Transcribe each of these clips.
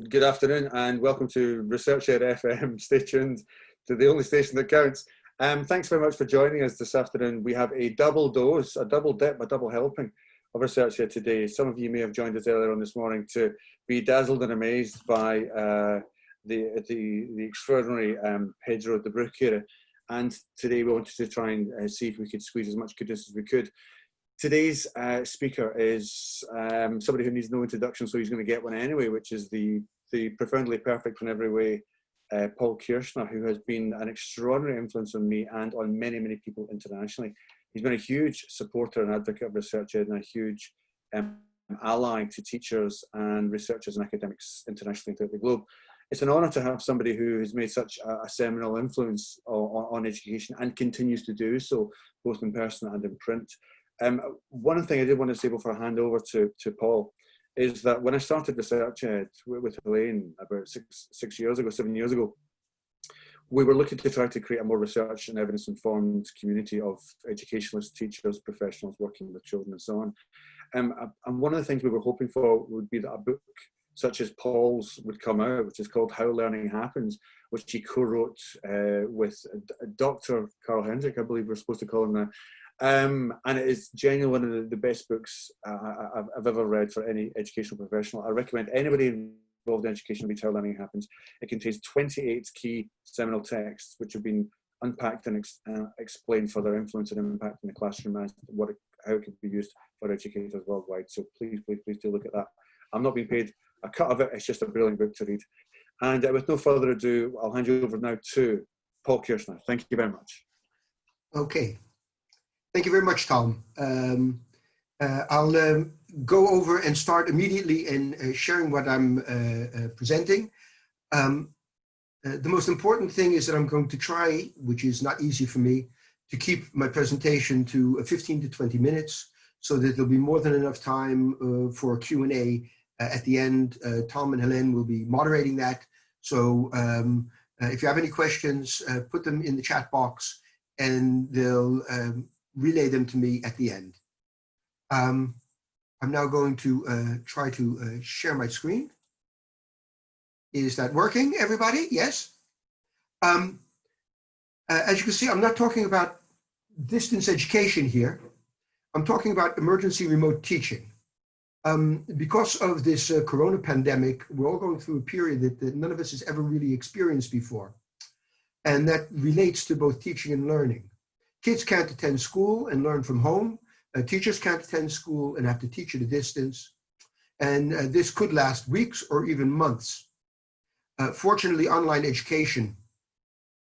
Good afternoon and welcome to researchEDHome. Stay tuned to the only station that counts. Thanks very much for joining us this afternoon. We have a double dose, a double dip, a double helping of researchED today. Some of you may have joined us earlier on this morning to be dazzled and amazed by the extraordinary Pedro de Bruckere. And today we wanted to try and see if we could squeeze as much goodness as we could. Today's speaker is somebody who needs no introduction, so he's going to get one anyway, which is the profoundly perfect in every way, Paul Kirschner, who has been an extraordinary influence on me and on many, many people internationally. He's been a huge supporter and advocate of researchED and a huge ally to teachers and researchers and academics internationally throughout the globe. It's an honour to have somebody who has made such a seminal influence on education and continues to do so, both in person and in print. One thing I did want to say before I hand over to Paul is that when I started researchED with Elaine about 7 years ago, we were looking to try to create a more research and evidence-informed community of educationalists, teachers, professionals working with children and so on. And one of the things we were hoping for would be that a book such as Paul's would come out, which is called How Learning Happens, which he co-wrote with Dr. Carl Hendrick, I believe we're supposed to call him now. And it is genuinely one of the best books I've ever read for any educational professional. I recommend anybody involved in education read How Learning Happens. It contains 28 key seminal texts which have been unpacked and explained for their influence and impact in the classroom and how it can be used for educators worldwide. So please, please, please do look at that. I'm not being paid a cut of it. It's just a brilliant book to read. And with no further ado, I'll hand you over now to Paul Kirschner. Thank you very much. Okay. Thank you very much, Tom. I'll go over and start immediately in sharing what I'm presenting. The most important thing is that I'm going to try, which is not easy for me, to keep my presentation to 15 to 20 minutes so that there'll be more than enough time for a Q&A at the end. Tom and Helene will be moderating that. So if you have any questions, put them in the chat box and they'll relay them to me at the end. I'm now going to try to share my screen. Is that working, everybody? Yes? As you can see, I'm not talking about distance education here. I'm talking about emergency remote teaching. Because of this corona pandemic, we're all going through a period that none of us has ever really experienced before. And that relates to both teaching and learning. Kids can't attend school and learn from home. Teachers can't attend school and have to teach at a distance. And this could last weeks or even months. Fortunately, online education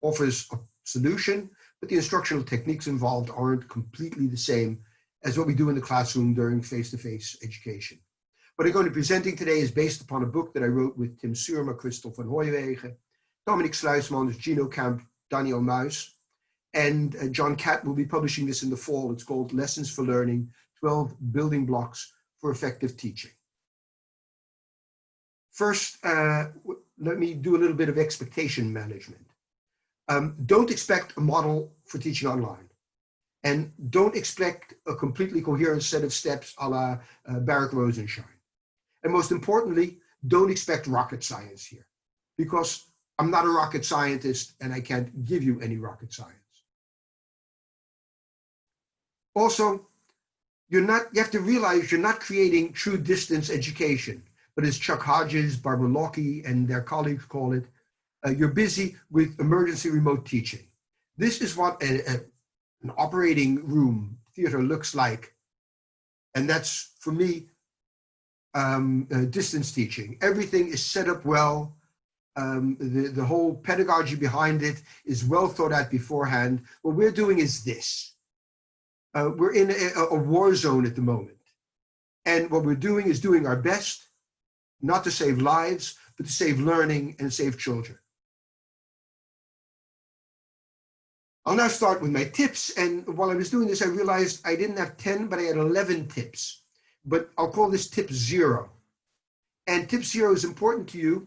offers a solution, but the instructional techniques involved aren't completely the same as what we do in the classroom during face-to-face education. What I'm going to be presenting today is based upon a book that I wrote with Tim Surma, Christel van Hooijwegen, Dominic Sluismans, Gino Camp, Daniel Muis, and John Catt will be publishing this in the fall. It's called Lessons for Learning, 12 Building Blocks for Effective Teaching. First, let me do a little bit of expectation management. Don't expect a model for teaching online. And don't expect a completely coherent set of steps a la Baruch Rosenshine. And most importantly, don't expect rocket science here, because I'm not a rocket scientist and I can't give you any rocket science. Also, you have to realize you're not creating true distance education, but as Chuck Hodges, Barbara Locke, and their colleagues call it, you're busy with emergency remote teaching. This is what an operating room theater looks like. And that's, for me, distance teaching. Everything is set up well. The whole pedagogy behind it is well thought out beforehand. What we're doing is this. We're in a war zone at the moment. And what we're doing is doing our best, not to save lives, but to save learning and save children. I'll now start with my tips. And while I was doing this, I realized I didn't have 10, but I had 11 tips. But I'll call this tip 0. And tip 0 is important to you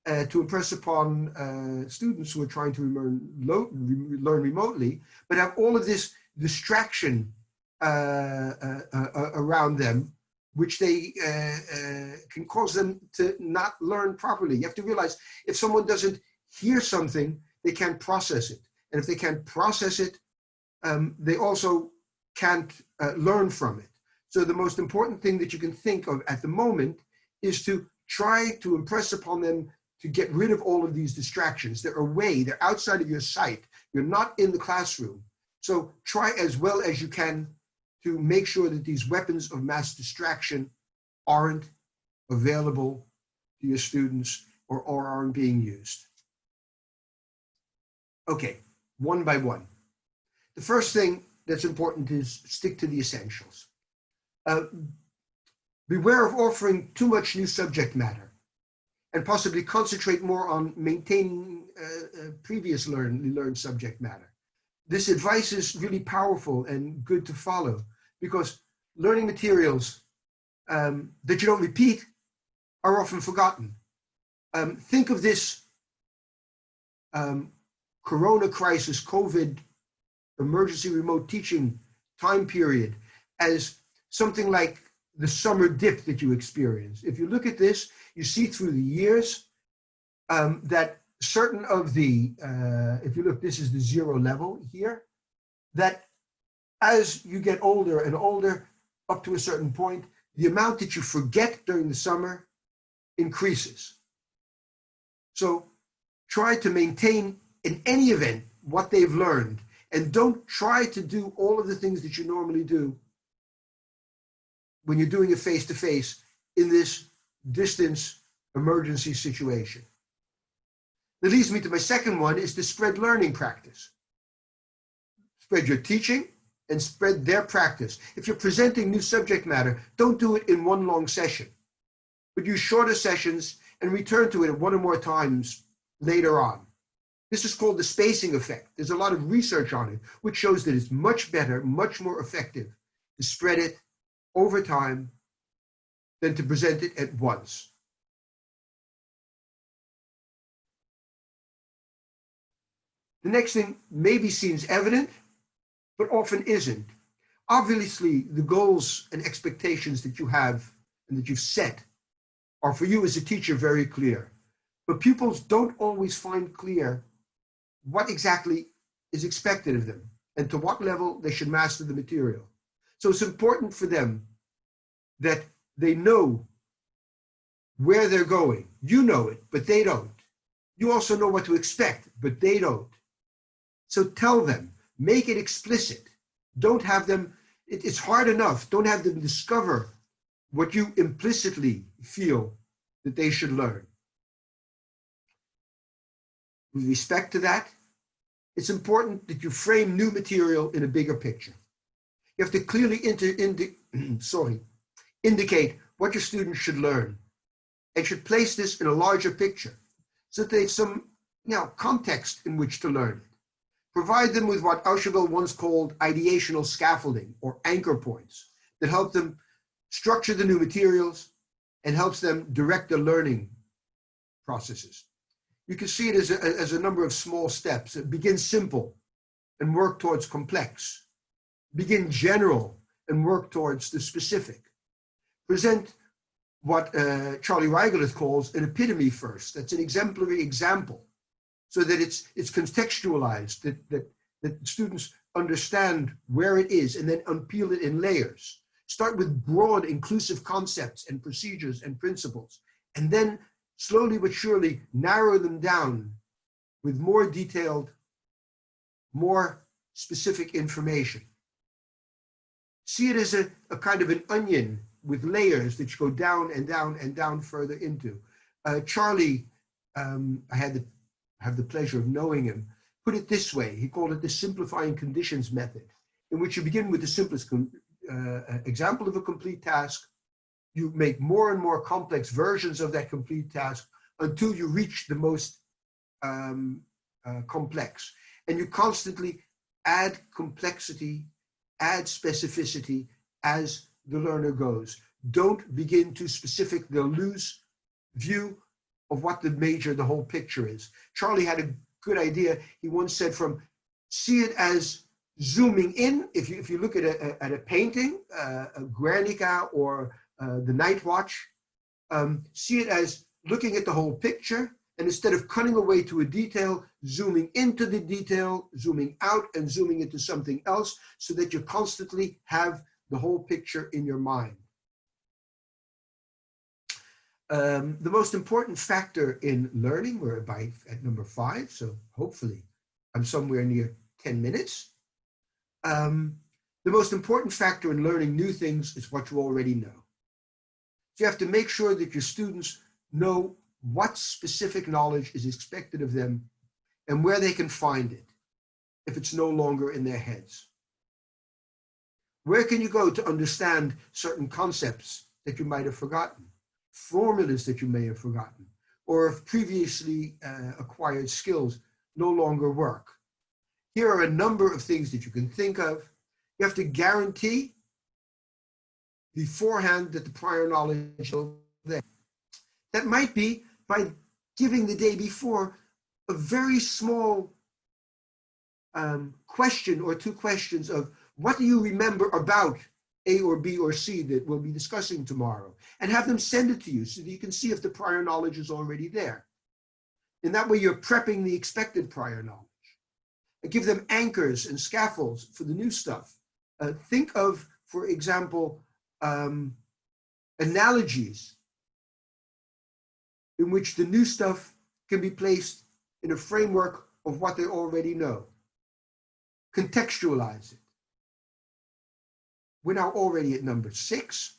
to impress upon students who are trying to learn remotely, but have all of this distraction around them which they can cause them to not learn properly. You have to realize if someone doesn't hear something, they can't process it. And if they can't process it, they also can't learn from it. So the most important thing that you can think of at the moment is to try to impress upon them to get rid of all of these distractions. They're away, they're outside of your sight. You're not in the classroom. So try as well as you can to make sure that these weapons of mass distraction aren't available to your students or aren't being used. Okay, one by one. The first thing that's important is stick to the essentials. Beware of offering too much new subject matter and possibly concentrate more on maintaining previous learned subject matter. This advice is really powerful and good to follow because learning materials that you don't repeat are often forgotten. Think of this Corona crisis, COVID, emergency remote teaching time period as something like the summer dip that you experience. If you look at this, you see through the years that certain of the, if you look, this is the 0 level here, that as you get older and older, up to a certain point, the amount that you forget during the summer increases. So try to maintain in any event what they've learned and don't try to do all of the things that you normally do when you're doing it face-to-face in this distance emergency situation. That leads me to my second one, is to spread learning practice. Spread your teaching and spread their practice. If you're presenting new subject matter, don't do it in one long session, but use shorter sessions and return to it one or more times later on. This is called the spacing effect. There's a lot of research on it, which shows that it's much better, much more effective to spread it over time than to present it at once. The next thing maybe seems evident, but often isn't. Obviously, the goals and expectations that you have and that you've set are for you as a teacher very clear. But pupils don't always find clear what exactly is expected of them and to what level they should master the material. So it's important for them that they know where they're going. You know it, but they don't. You also know what to expect, but they don't. So tell them, make it explicit. Don't have them, it's hard enough. Don't have them discover what you implicitly feel that they should learn. With respect to that, it's important that you frame new material in a bigger picture. You have to clearly indicate what your students should learn and should place this in a larger picture so that they have some context in which to learn it. Provide them with what Auschwitz once called ideational scaffolding or anchor points that help them structure the new materials and helps them direct the learning processes. You can see it as a number of small steps. Begin simple and work towards complex. Begin general and work towards the specific. Present what Charlie Reigelith calls an epitome first. That's an exemplary example, so that it's contextualized, that students understand where it is and then unpeel it in layers. Start with broad, inclusive concepts and procedures and principles, and then slowly but surely narrow them down with more detailed, more specific information. See it as a kind of an onion with layers that you go down and down and down further into. Charlie, I have the pleasure of knowing him, put it this way. He called it the simplifying conditions method, in which you begin with the simplest example of a complete task. You make more and more complex versions of that complete task until you reach the most complex. And you constantly add complexity, add specificity as the learner goes. Don't begin too specific. They'll lose view of what the whole picture is. Charlie had a good idea. He once said, see it as zooming in. If you look at a painting, a Guernica or the night watch. See it as looking at the whole picture, and instead of cutting away to a detail, zooming into the detail, zooming out and zooming into something else, so that you constantly have the whole picture in your mind. The most important factor in learning, we're at number 5, so hopefully I'm somewhere near 10 minutes. The most important factor in learning new things is what you already know. So you have to make sure that your students know what specific knowledge is expected of them and where they can find it if it's no longer in their heads. Where can you go to understand certain concepts that you might have forgotten, formulas that you may have forgotten, or if previously acquired skills no longer work? Here are a number of things that you can think of. You have to guarantee beforehand that the prior knowledge is there. That might be by giving the day before a very small question or 2 questions of what do you remember about A or B or C that we'll be discussing tomorrow, and have them send it to you so that you can see if the prior knowledge is already there. In that way, you're prepping the expected prior knowledge. And give them anchors and scaffolds for the new stuff. Think of, for example, analogies in which the new stuff can be placed in a framework of what they already know. Contextualize it. We're now already at number 6.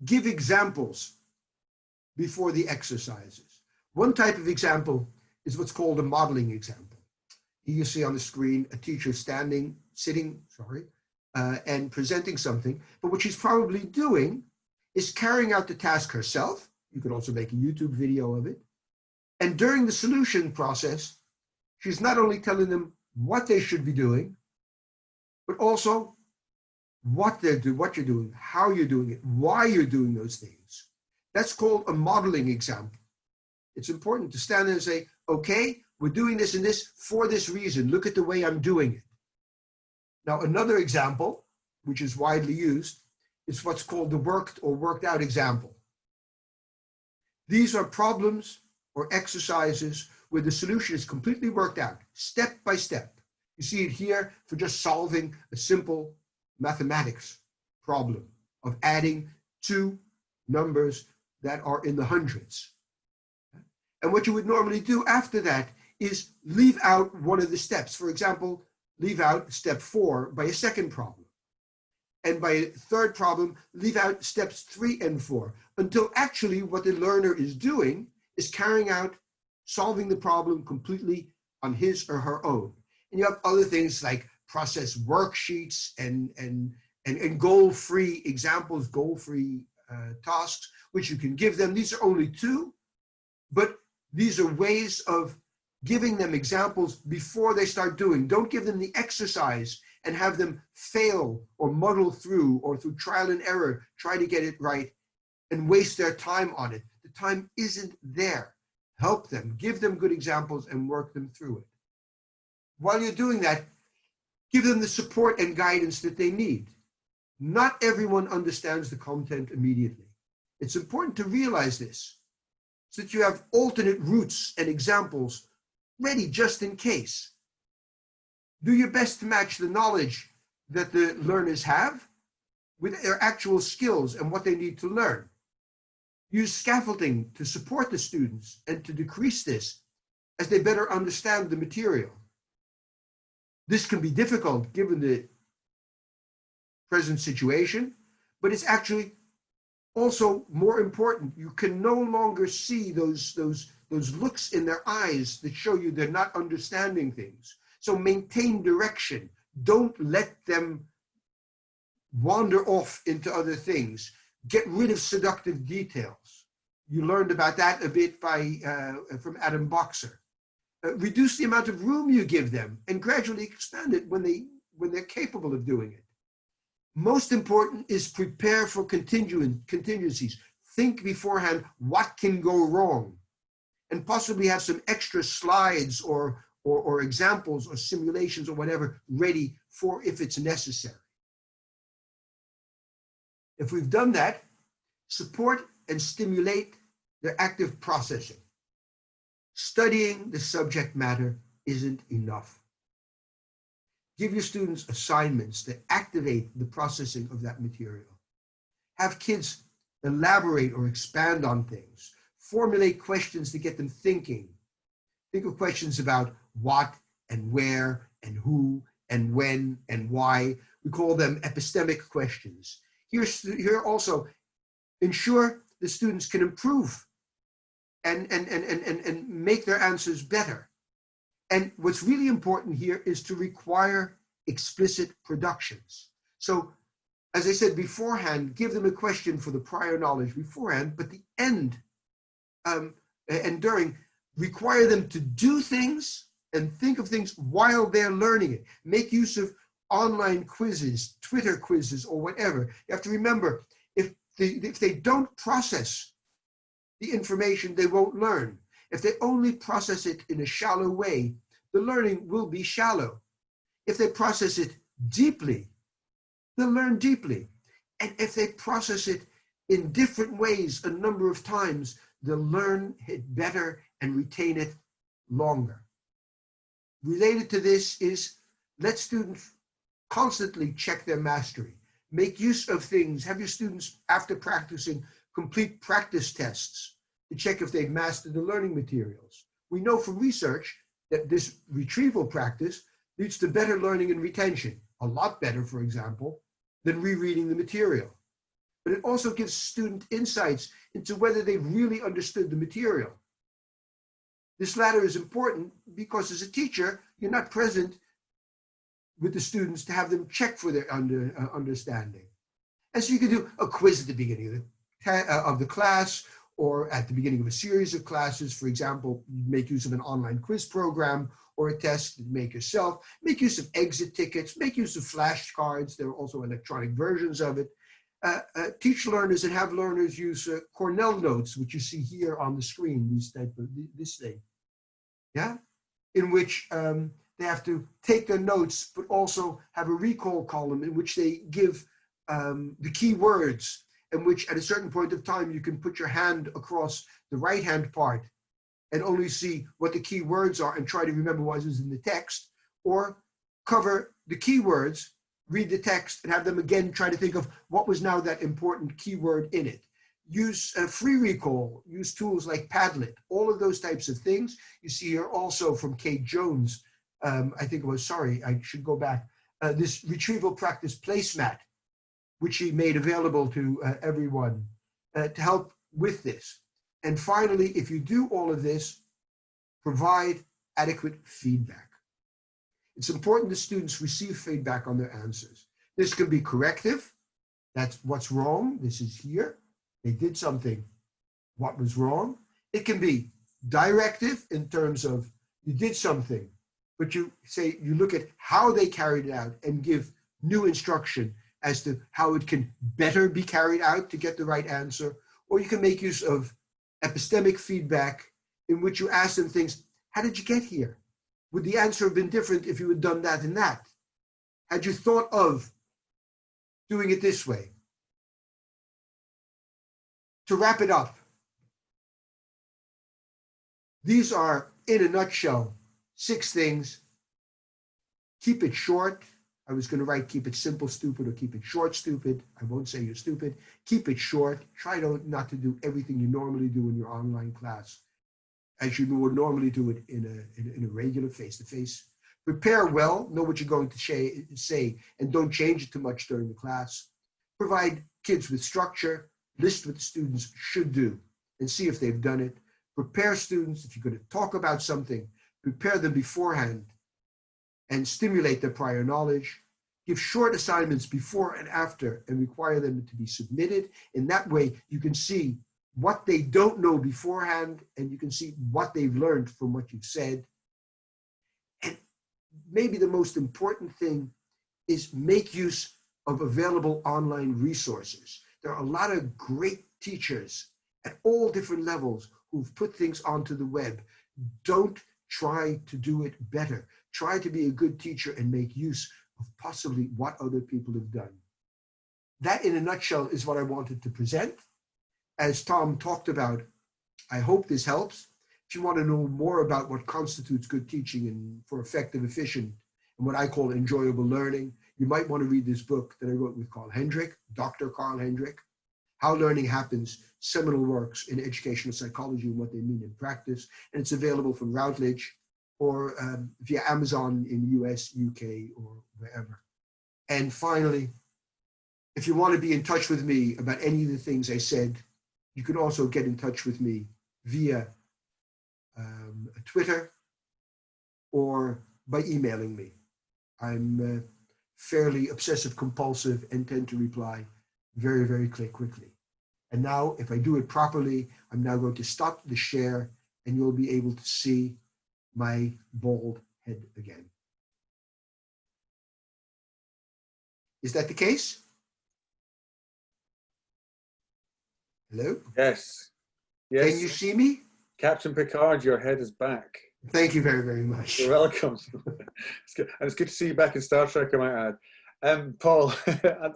Give examples before the exercises. One type of example is what's called a modeling example. Here you see on the screen a teacher sitting, and presenting something, but what she's probably doing is carrying out the task herself. You could also make a YouTube video of it. And during the solution process, she's not only telling them what they should be doing, but also what you're doing, how you're doing it, why you're doing those things. That's called a modeling example. It's important to stand there and say, okay, we're doing this and this for this reason. Look at the way I'm doing it. Now, another example, which is widely used, is what's called the worked or worked out example. These are problems or exercises where the solution is completely worked out, step by step. You see it here for just solving a simple mathematics problem of adding 2 numbers that are in the hundreds. And what you would normally do after that is leave out one of the steps. For example, leave out step 4 by a second problem. And by a third problem, leave out steps 3 and 4, until actually what the learner is doing is carrying out, solving the problem completely on his or her own. And you have other things like process worksheets and goal-free examples, goal-free tasks, which you can give them. These are only 2, but these are ways of giving them examples before they start doing. Don't give them the exercise and have them fail or muddle through or through trial and error, try to get it right and waste their time on it. The time isn't there. Help them, give them good examples and work them through it. While you're doing that, give them the support and guidance that they need. Not everyone understands the content immediately. It's important to realize this, so that you have alternate routes and examples ready just in case. Do your best to match the knowledge that the learners have with their actual skills and what they need to learn. Use scaffolding to support the students and to decrease this as they better understand the material. This can be difficult given the present situation, but it's actually also more important. You can no longer see those looks in their eyes that show you they're not understanding things. So maintain direction. Don't let them wander off into other things. Get rid of seductive details. You learned about that a bit from Adam Boxer. Reduce the amount of room you give them and gradually expand it when they're capable of doing it. Most important is prepare for contingencies. Think beforehand what can go wrong, and possibly have some extra slides or examples or simulations or whatever ready for if it's necessary. If we've done that, support and stimulate their active processing. Studying the subject matter isn't enough. Give your students assignments that activate the processing of that material. Have kids elaborate or expand on things. Formulate questions to get them thinking. Think of questions about what and where and who and when and why. We call them epistemic questions. Here also, ensure the students can improve and make their answers better. And what's really important here is to require explicit productions. So, as I said beforehand, give them a question for the prior knowledge beforehand, but the end and during, require them to do things and think of things while they're learning it. Make use of online quizzes, Twitter quizzes, or whatever. You have to remember, if they don't process the information, they won't learn. If they only process it in a shallow way, the learning will be shallow. If they process it deeply, they'll learn deeply. And if they process it in different ways a number of times, they'll learn it better and retain it longer. Related to this is, let students constantly check their mastery. Make use of things. Have your students, after practicing, complete practice tests to check if they've mastered the learning materials. We know from research that this retrieval practice leads to better learning and retention, a lot better, for example, than rereading the material. But it also gives student insights into whether they've really understood the material. This latter is important because as a teacher, you're not present with the students to have them check for their understanding. And so you can do a quiz at the beginning of the class, or at the beginning of a series of classes. For example, make use of an online quiz program or a test that you make yourself. Make use of exit tickets, make use of flashcards. There are also electronic versions of it. Teach learners and have learners use Cornell notes, which you see here on the screen, this thing, yeah? In which they have to take their notes, but also have a recall column in which they give the key words, in which at a certain point of time, you can put your hand across the right-hand part and only see what the key words are and try to remember what is in the text, or cover the key words, read the text, and have them again try to think of what was now that important keyword in it. Use free recall, use tools like Padlet, all of those types of things. You see here also from Kate Jones, I think it was, sorry, I should go back, this retrieval practice placemat, which she made available to everyone to help with this. And finally, if you do all of this, provide adequate feedback. It's important that students receive feedback on their answers. This can be corrective. That's what's wrong. This is here. They did something. What was wrong? It can be directive in terms of you did something, but you look at how they carried it out and give new instruction as to how it can better be carried out to get the right answer. Or you can make use of epistemic feedback in which you ask them things. How did you get here? Would the answer have been different if you had done that and that? Had you thought of doing it this way? To wrap it up, these are, in a nutshell, 6 things. Keep it short. I was going to write keep it simple, stupid, or keep it short, stupid. I won't say you're stupid. Keep it short. Try not to do everything you normally do in your online class as you would normally do it in a regular face-to-face. Prepare well, know what you're going to say, and don't change it too much during the class. Provide kids with structure, list what the students should do, and see if they've done it. Prepare students, if you're going to talk about something, prepare them beforehand and stimulate their prior knowledge. Give short assignments before and after and require them to be submitted. In that way, you can see what they don't know beforehand, and you can see what they've learned from what you've said. And maybe the most important thing is make use of available online resources. There are a lot of great teachers at all different levels who've put things onto the web. Don't try to do it better. Try to be a good teacher and make use of possibly what other people have done. that in a nutshell is what I wanted to present. As Tom talked about, I hope this helps. If you want to know more about what constitutes good teaching and for effective, efficient, and what I call enjoyable learning, you might want to read this book that I wrote with Carl Hendrick, Dr. Carl Hendrick, How Learning Happens, Seminal Works in Educational Psychology and What They Mean in Practice. And it's available from Routledge or via Amazon in the US, UK, or wherever. And finally, if you want to be in touch with me about any of the things I said, you can also get in touch with me via Twitter or by emailing me. I'm fairly obsessive compulsive and tend to reply very, very quickly. And now, if I do it properly, I'm now going to stop the share and you'll be able to see my bald head again. Is that the case? Hello? Yes. Yes. Can you see me? Captain Picard, your head is back. Thank you very, very much. You're welcome. It's good. And it's good to see you back in Star Trek, I might add. Paul,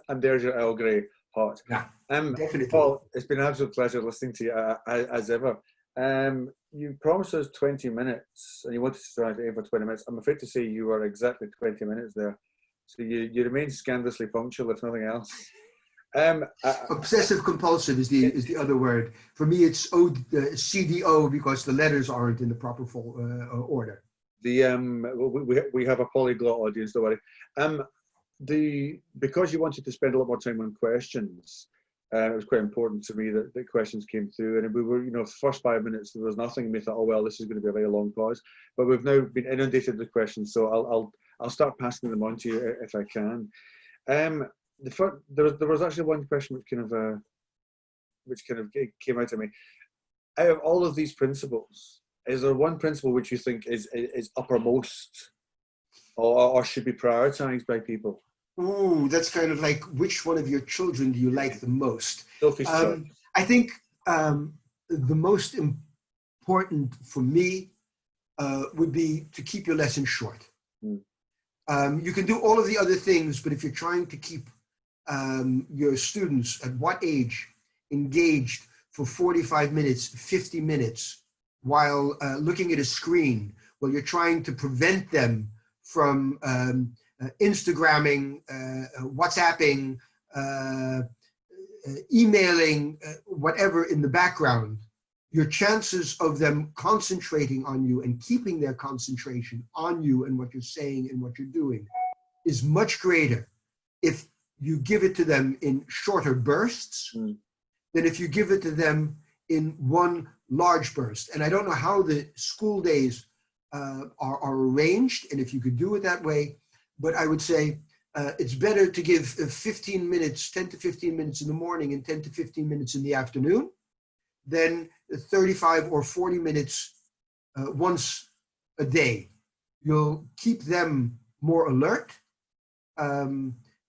and there's your Earl Grey hot. Yeah, definitely. Paul, it's been an absolute pleasure listening to you as ever. You promised us 20 minutes and you wanted to try to aim for 20 minutes. I'm afraid to say you were exactly 20 minutes there. So you remain scandalously punctual, if nothing else. Obsessive compulsive is the other word. For me, it's CDO because the letters aren't in the proper order. We have a polyglot audience, don't worry. Because you wanted to spend a lot more time on questions, it was quite important to me that the questions came through, and we were, the first 5 minutes there was nothing, and we thought, oh well, this is going to be a very long pause. But we've now been inundated with questions, so I'll start passing them on to you if I can. There was actually one question which kind of came out to me. Out of all of these principles, is there one principle which you think is uppermost, or should be prioritized by people? Ooh, that's kind of like, which one of your children do you like the most? I think the most important for me would be to keep your lesson short. You can do all of the other things, but if you're trying to keep your students at what age engaged for 45 minutes, 50 minutes, while looking at a screen, while you're trying to prevent them from Instagramming, WhatsApping, emailing, whatever in the background, your chances of them concentrating on you and keeping their concentration on you and what you're saying and what you're doing is much greater if you give it to them in shorter bursts than if you give it to them in one large burst. And I don't know how the school days are arranged and if you could do it that way, but I would say it's better to give 15 minutes, 10 to 15 minutes in the morning and 10 to 15 minutes in the afternoon than 35 or 40 minutes once a day. You'll keep them more alert.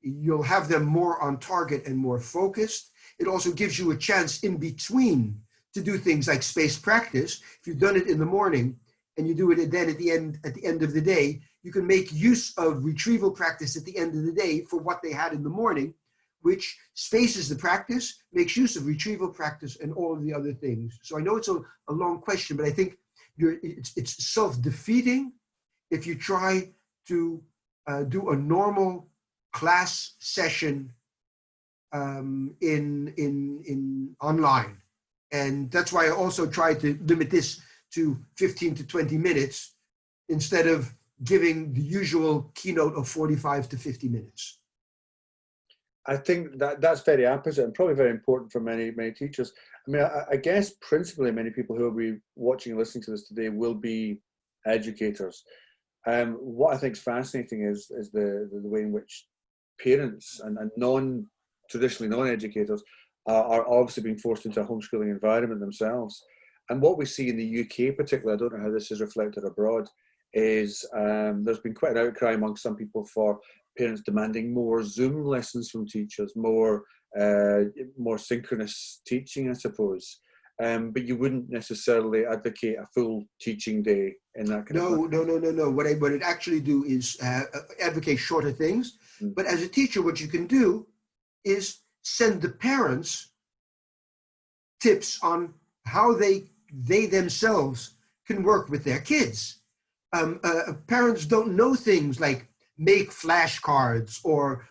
You'll have them more on target and more focused. It also gives you a chance in between to do things like spaced practice. If you've done it in the morning and you do it then at the end of the day, you can make use of retrieval practice at the end of the day for what they had in the morning, which spaces the practice, makes use of retrieval practice and all of the other things. So I know it's a long question, but I think it's self-defeating if you try to do a normal class session in online. And that's why I also try to limit this to 15 to 20 minutes instead of giving the usual keynote of 45 to 50 minutes. I think that's very apposite and probably very important for many teachers. I mean, I guess principally many people who will be watching and listening to this today will be educators. What I think is fascinating is the way in which parents and traditionally non-educators are obviously being forced into a homeschooling environment themselves. And what we see in the UK particularly, I don't know how this is reflected abroad, is there's been quite an outcry among some people for parents demanding more Zoom lessons from teachers, more synchronous teaching, I suppose. But you wouldn't necessarily advocate a full teaching day in that kind of way. No. What it actually do is advocate shorter things. But as a teacher, what you can do is send the parents tips on how they themselves can work with their kids. Parents don't know things like make flashcards or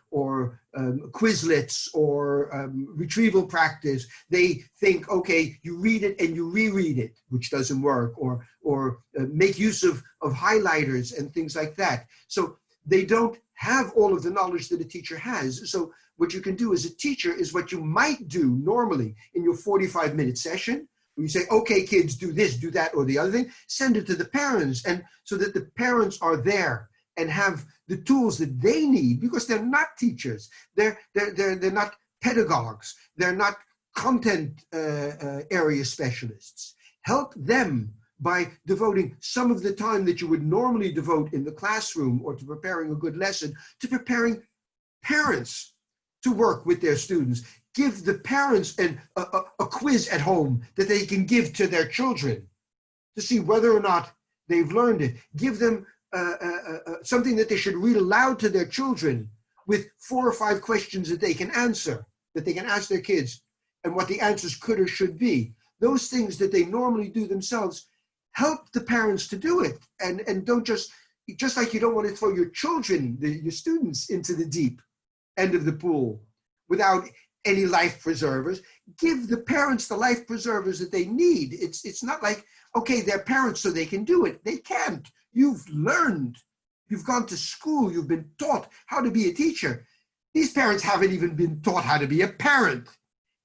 Quizlets or retrieval practice. They think, okay, you read it and you reread it, which doesn't work, or make use of highlighters and things like that. So they don't have all of the knowledge that a teacher has. So what you can do as a teacher is what you might do normally in your 45-minute session. You say, okay, kids, do this, do that, or the other thing. Send it to the parents, and so that the parents are there and have the tools that they need, because they're not teachers, they're not pedagogues, they're not content area specialists. Help them by devoting some of the time that you would normally devote in the classroom or to preparing a good lesson to preparing parents to work with their students. Give the parents a quiz at home that they can give to their children to see whether or not they've learned it. Give them something that they should read aloud to their children with 4 or 5 questions that they can answer, that they can ask their kids, and what the answers could or should be. Those things that they normally do themselves, help the parents to do it. And don't just like you don't want to throw your children, your students, into the deep end of the pool without any life preservers. Give the parents the life preservers that they need. It's not like, okay, they're parents so they can do it. They can't. You've learned. You've gone to school. You've been taught how to be a teacher. These parents haven't even been taught how to be a parent.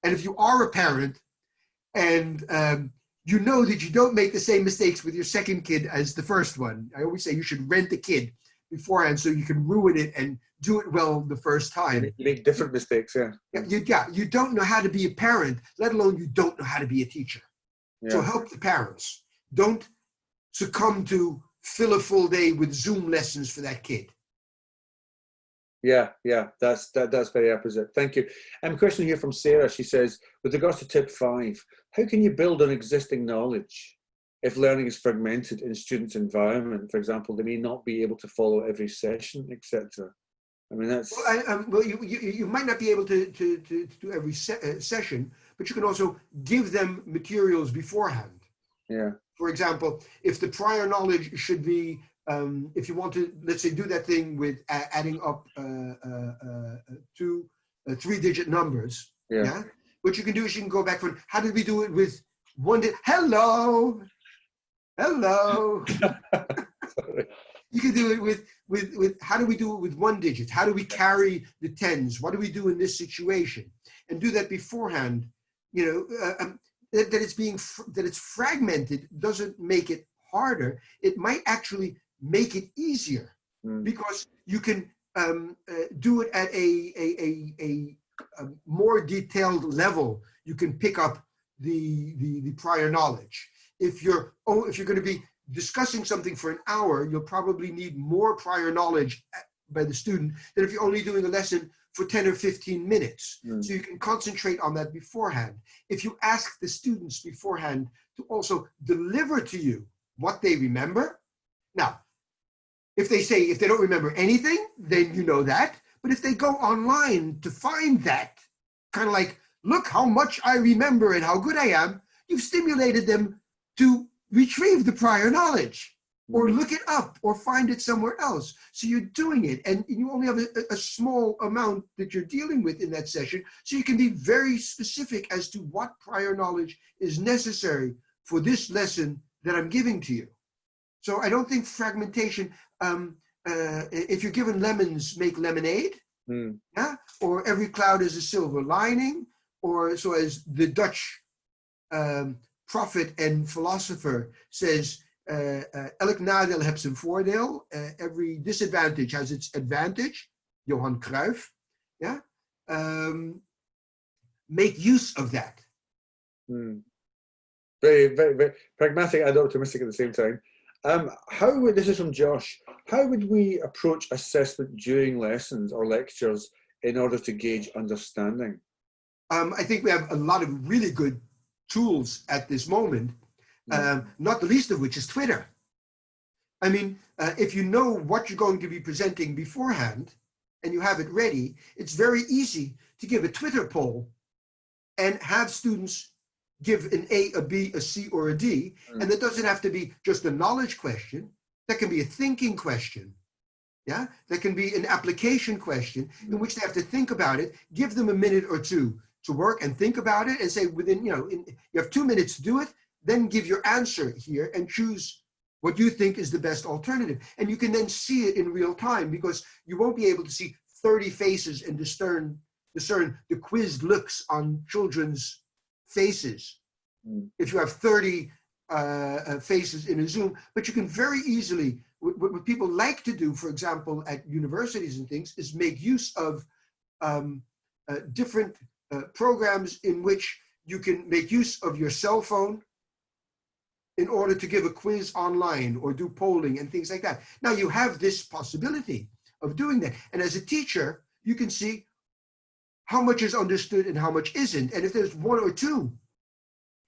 And if you are a parent and you know that you don't make the same mistakes with your second kid as the first one, I always say you should rent a kid beforehand so you can ruin it and do it well the first time. You make different mistakes, yeah. You don't know how to be a parent, let alone you don't know how to be a teacher. Yeah. So help the parents. Don't succumb to fill a full day with Zoom lessons for that kid. Yeah, that's very apposite. Thank you. Question here from Sarah. She says, with regards to tip 5, how can you build on existing knowledge if learning is fragmented in students' environment? For example, they may not be able to follow every session, etc. I mean, that's... Well, you might not be able to do every session, but you can also give them materials beforehand. Yeah. For example, if the prior knowledge should be, if you want to, let's say, do that thing with adding up 2 3-digit numbers. Yeah. What you can do is you can go back from, how did we do it with 1 digit? Hello. Sorry. You can do it with how do we do it with 1 digit? How do we carry the tens? What do we do in this situation? And do that beforehand. You know, that it's fragmented doesn't make it harder. It might actually make it easier because you can do it at a more detailed level. You can pick up the prior knowledge. If you're going to be discussing something for an hour, you'll probably need more prior knowledge by the student than if you're only doing a lesson for 10 or 15 minutes. So you can concentrate on that beforehand. If you ask the students beforehand to also deliver to you what they remember. Now, if they don't remember anything, then you know that. But if they go online to find that, kind of like, look how much I remember and how good I am, you've stimulated them to retrieve the prior knowledge or look it up or find it somewhere else. So you're doing it, and you only have a small amount that you're dealing with in that session, so you can be very specific as to what prior knowledge is necessary for this lesson that I'm giving to you. So I don't think fragmentation, if you're given lemons, make lemonade, yeah? Or every cloud is a silver lining, or so as the Dutch prophet and philosopher says, elk nadeel heeft zijn voordeel, every disadvantage has its advantage, Johan Cruijff, yeah? Make use of that. Very, very, very pragmatic and optimistic at the same time. This is from Josh, how would we approach assessment during lessons or lectures in order to gauge understanding? I think we have a lot of really good tools at this moment, not the least of which is Twitter. I mean, if you know what you're going to be presenting beforehand, and you have it ready, it's very easy to give a Twitter poll and have students give an A, a B, a C, or a D. And that doesn't have to be just a knowledge question. That can be a thinking question. Yeah, that can be an application question in which they have to think about it. Give them a minute or two to work and think about it and say within, you have 2 minutes to do it, then give your answer here and choose what you think is the best alternative. And you can then see it in real time, because you won't be able to see 30 faces and discern the quizzed looks on children's faces if you have 30 faces in a Zoom. But you can very easily, what people like to do, for example, at universities and things, is make use of different programs in which you can make use of your cell phone in order to give a quiz online or do polling and things like that. Now you have this possibility of doing that. And as a teacher, you can see how much is understood and how much isn't. And if there's 1 or 2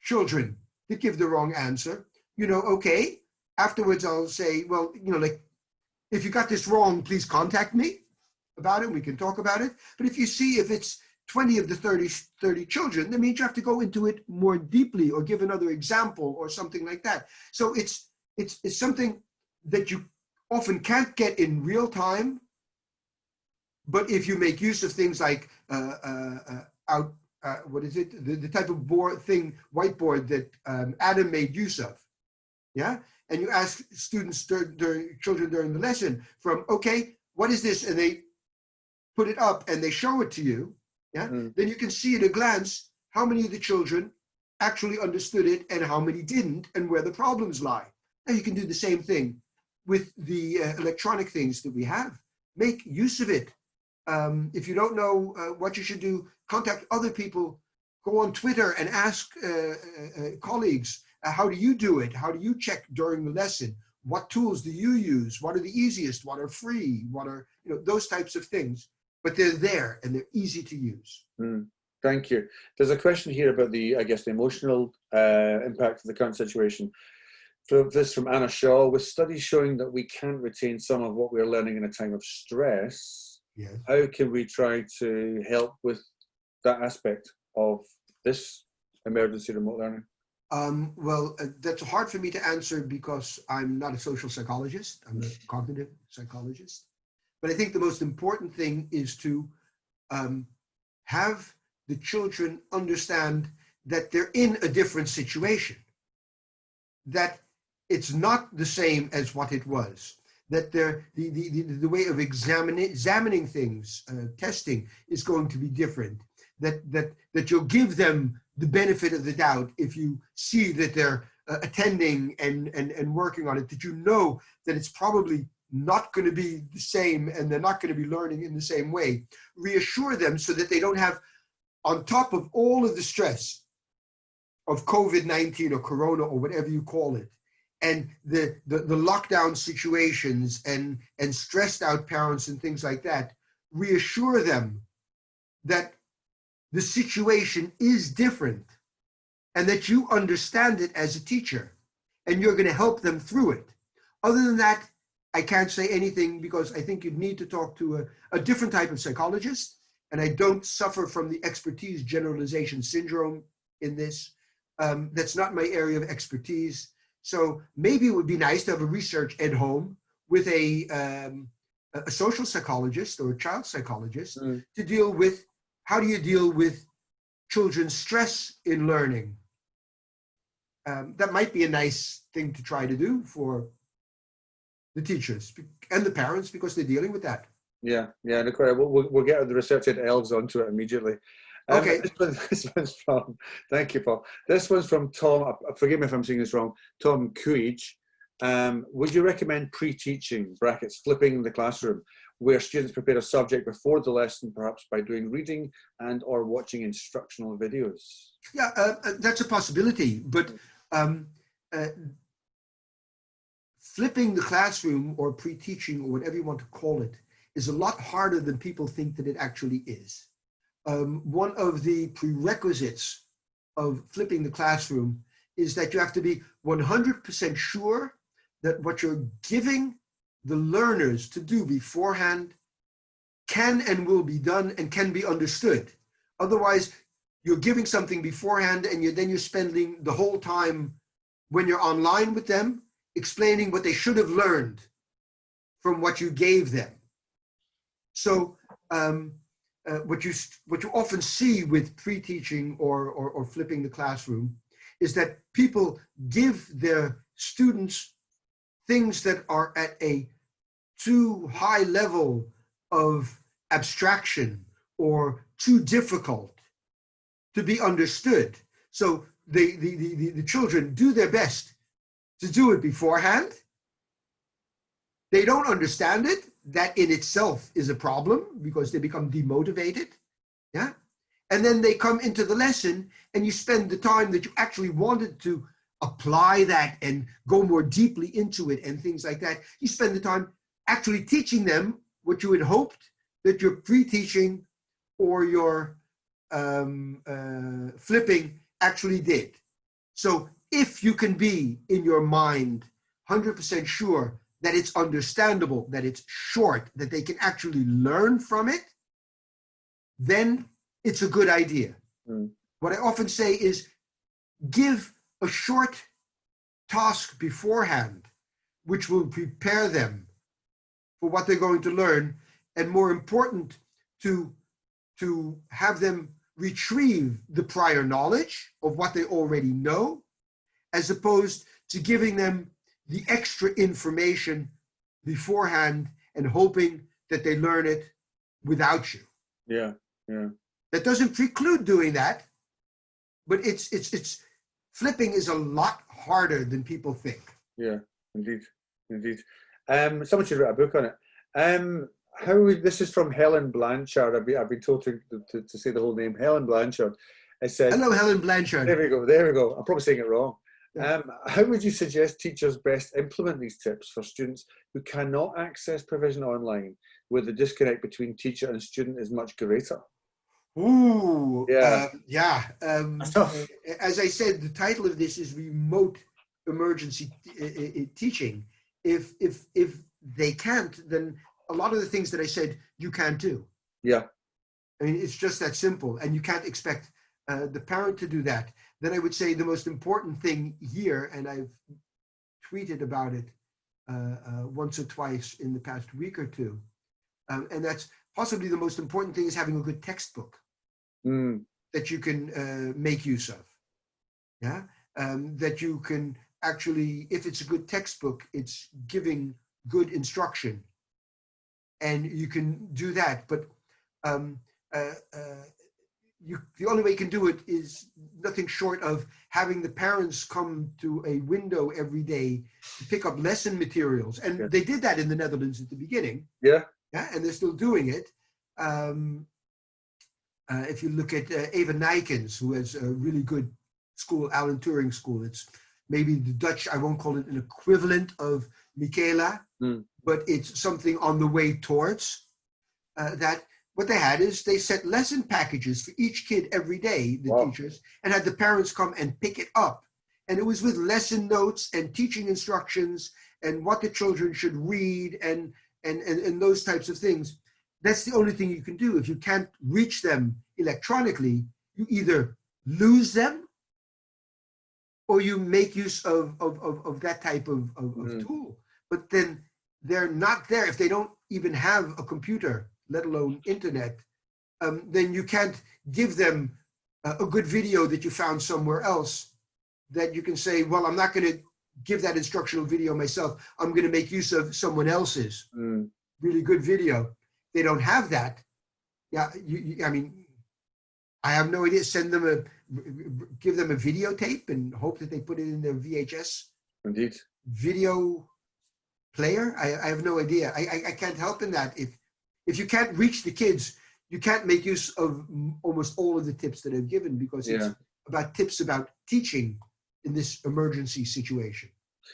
children that give the wrong answer, okay, afterwards I'll say, well, like, if you got this wrong, please contact me about it. We can talk about it. But if it's 20 of the 30 children, that means you have to go into it more deeply or give another example or something like that. So it's something that you often can't get in real time. But if you make use of things like what is it? The type of whiteboard that Adam made use of, yeah. And you ask students children during the lesson from, okay, what is this? And they put it up and they show it to you, yeah. Then you can see at a glance how many of the children actually understood it and how many didn't, and where the problems lie. Now you can do the same thing with the electronic things that we have. Make use of it. If you don't know what you should do, contact other people. Go on Twitter and ask colleagues, how do you do it? How do you check during the lesson? What tools do you use? What are the easiest? What are free? What are, those types of things. But they're there and they're easy to use. Thank you. There's a question here about the emotional impact of the current situation. This from Anna Shaw. With studies showing that we can't retain some of what we're learning in a time of stress, yes, how can we try to help with that aspect of this emergency remote learning? Well, that's hard for me to answer because I'm not a social psychologist. I'm a cognitive psychologist. But I think the most important thing is to have the children understand that they're in a different situation, that it's not the same as what it was, that the way of examining things, testing, is going to be different, that you'll give them the benefit of the doubt if you see that they're attending and working on it, that that it's probably not going to be the same and they're not going to be learning in the same way. Reassure them so that they don't have, on top of all of the stress of COVID-19 or Corona or whatever you call it, and the lockdown situations and stressed out parents and things like that, reassure them that the situation is different and that you understand it as a teacher and you're going to help them through it. Other than that, I can't say anything because I think you'd need to talk to a different type of psychologist, and I don't suffer from the expertise generalization syndrome in this. That's not my area of expertise. So maybe it would be nice to have a researchEDHome with a social psychologist or a child psychologist to deal with how do you deal with children's stress in learning. That might be a nice thing to try to do for the teachers and the parents because they're dealing with that. Yeah, no, we'll get the researchED elves onto it immediately. Okay. This one's from, thank you, Paul. This one's from Tom, forgive me if I'm saying this wrong, Tom Kuij. Would you recommend pre-teaching, brackets, flipping the classroom, where students prepare a subject before the lesson, perhaps by doing reading and or watching instructional videos? Yeah, that's a possibility, but flipping the classroom or pre-teaching or whatever you want to call it is a lot harder than people think that it actually is. One of the prerequisites of flipping the classroom is that you have to be 100% sure that what you're giving the learners to do beforehand can and will be done and can be understood. Otherwise, you're giving something beforehand and then you're spending the whole time when you're online with them explaining what they should have learned from what you gave them. So what you often see with pre-teaching or flipping the classroom is that people give their students things that are at a too high level of abstraction or too difficult to be understood. So the children do their best to do it beforehand. They don't understand it. That in itself is a problem because they become demotivated. Yeah. And then they come into the lesson and you spend the time that you actually wanted to apply that and go more deeply into it and things like that. You spend the time actually teaching them what you had hoped that your pre-teaching or your flipping actually did. So if you can be in your mind 100% sure that it's understandable, that it's short, that they can actually learn from it, then it's a good idea. What I often say is give a short task beforehand, which will prepare them for what they're going to learn, and more important, to have them retrieve the prior knowledge of what they already know, as opposed to giving them the extra information beforehand and hoping that they learn it without you. Yeah, yeah. That doesn't preclude doing that, but it's flipping is a lot harder than people think. Yeah, indeed, indeed. Someone should write a book on it. This is from Helen Blanchard. I've been told to say the whole name. Helen Blanchard. It says, hello, Helen Blanchard. There we go. There we go. I'm probably saying it wrong. Yeah. How would you suggest teachers best implement these tips for students who cannot access provision online, where the disconnect between teacher and student is much greater? Ooh, yeah. That's tough. As I said, the title of this is Remote Emergency Teaching. If they can't, then a lot of the things that I said you can't do. Yeah. I mean, it's just that simple, and you can't expect the parent to do that. Then I would say the most important thing here, and I've tweeted about it once or twice in the past week or two, and that's possibly the most important thing, is having a good textbook that you can make use of. Yeah, that you can actually, if it's a good textbook, it's giving good instruction, and you can do that. But the only way you can do it is nothing short of having the parents come to a window every day to pick up lesson materials. And they did that in the Netherlands at the beginning. Yeah, and they're still doing it. If you look at Eva Nijkens, who has a really good school, Alan Turing School, it's maybe the Dutch, I won't call it an equivalent of Michaela, but it's something on the way towards that. What they had is they set lesson packages for each kid every day, the teachers, and had the parents come and pick it up. And it was with lesson notes and teaching instructions and what the children should read and those types of things. That's the only thing you can do. If you can't reach them electronically, you either lose them or you make use of that type of tool. But then they're not there. If they don't even have a computer, let alone internet, then you can't give them a good video that you found somewhere else that you can say, well, I'm not going to give that instructional video myself. I'm going to make use of someone else's really good video. They don't have that. Yeah, I mean, I have no idea. Give them a videotape and hope that they put it in their VHS video player. I have no idea. I can't help in that. If you can't reach the kids, you can't make use of almost all of the tips that I've given, because it's about tips about teaching in this emergency situation.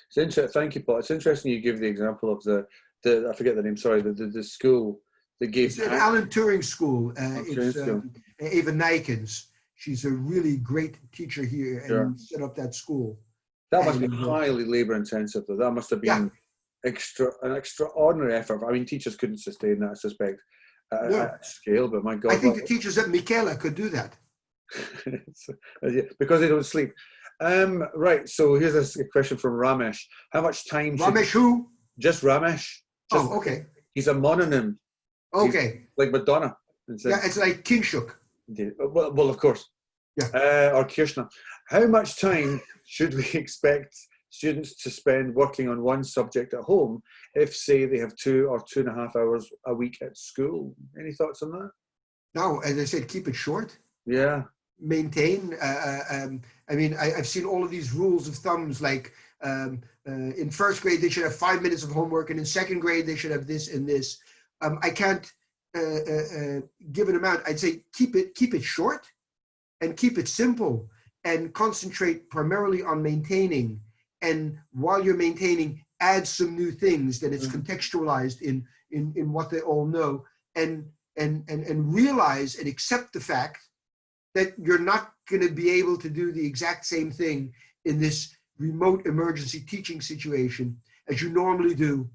It's interesting. Thank you, Paul. It's interesting you give the example of the I forget the name. Sorry, the school that gave. It's an Alan Turing School. It's Eva Nijkens. She's a really great teacher here and set up that school. That must be highly labour intensive, though. That must have been an extraordinary effort. I mean, teachers couldn't sustain that, I suspect. No. scale, but my God. I think the teachers at Michaela could do that. Because they don't sleep. Right, so here's a question from Ramesh. How much time Ramesh who? Just Ramesh. Just, oh, okay. He's a mononym. Okay. He's like Madonna. Yeah, it's like Kinshuk. Well, of course. Yeah. Or Kirschner. How much time should we expect students to spend working on one subject at home if, say, they have 2 or 2.5 hours a week at school? Any thoughts on that? No, as I said, keep it short. Yeah. Maintain. I mean, I've seen all of these rules of thumbs, like in first grade they should have 5 minutes of homework, and in second grade they should have this and this. I can't give an amount. I'd say keep it short, and keep it simple, and concentrate primarily on maintaining. And while you're maintaining, add some new things that it's contextualized in what they all know, and realize and accept the fact that you're not going to be able to do the exact same thing in this remote emergency teaching situation as you normally do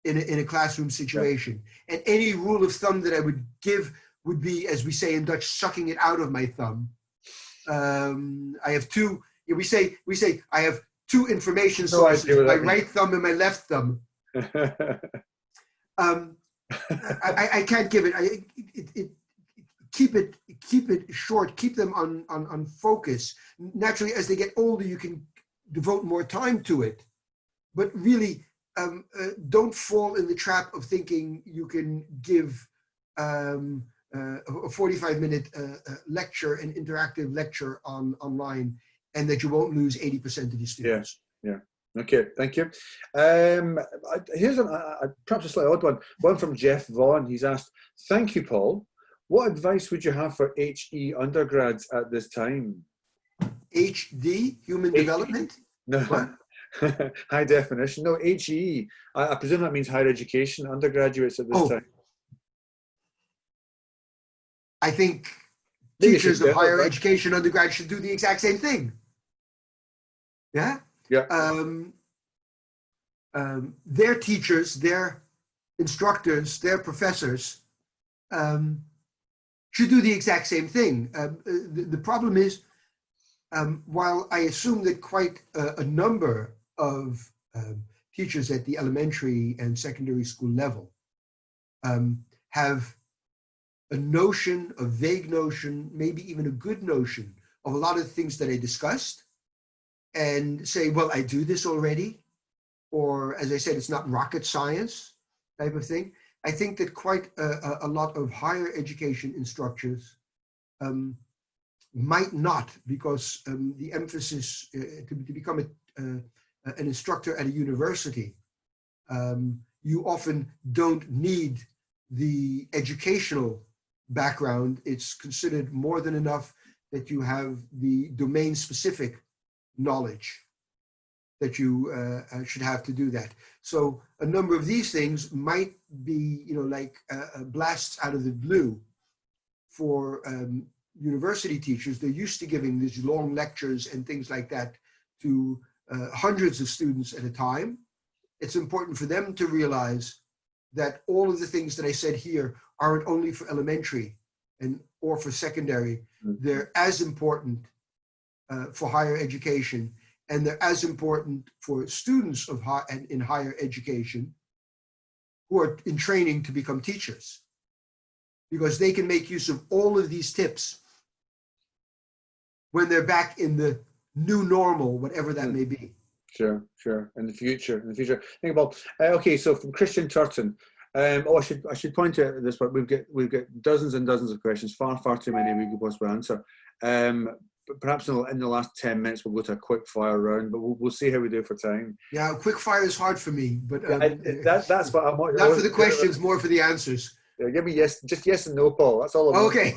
in a classroom situation. And any rule of thumb that I would give would be, as we say in Dutch, sucking it out of my thumb. I have two. We say I have two information sources: my right thumb and my left thumb. I can't give it. Keep it short. Keep them on focus. Naturally, as they get older, you can devote more time to it. But really, don't fall in the trap of thinking you can give a 45-minute lecture, an interactive lecture online, and that you won't lose 80% of your students. Yeah. Okay, thank you. Here's perhaps a slightly odd one. One from Jeff Vaughan. He's asked, "Thank you, Paul. What advice would you have for HE undergrads at this time?" HD, human development? No. What? High definition. No, HE. I presume that means higher education, undergraduates at this time. I think teachers of higher education undergrad should do the exact same thing. Yeah? Yeah. Their teachers, their instructors, their professors should do the exact same thing. The problem is, while I assume that quite a number of teachers at the elementary and secondary school level have a notion, a vague notion, maybe even a good notion of a lot of things that I discussed, and say, well, I do this already, or as I said, it's not rocket science type of thing. I think that quite a lot of higher education instructors might not, because the emphasis to become an instructor at a university, you often don't need the educational background. It's considered more than enough that you have the domain-specific knowledge that you should have to do that. So a number of these things might be, like blasts out of the blue for university teachers. They're used to giving these long lectures and things like that to hundreds of students at a time. It's important for them to realize that all of the things that I said here aren't only for elementary or for secondary. They're as important for higher education, and they're as important for students in higher education who are in training to become teachers, because they can make use of all of these tips when they're back in the new normal, whatever that may be. Sure. In the future. Think about, okay, so from Christian Turton, I should point out at this point, we've got dozens and dozens of questions, far too many we could possibly answer. But perhaps in the last 10 minutes we'll go to a quick fire round, but we'll see how we do for time. Yeah, quick fire is hard for me, but that's what I'm not for the questions, more for the answers. Yeah, give me just yes and no, Paul. That's all. Okay.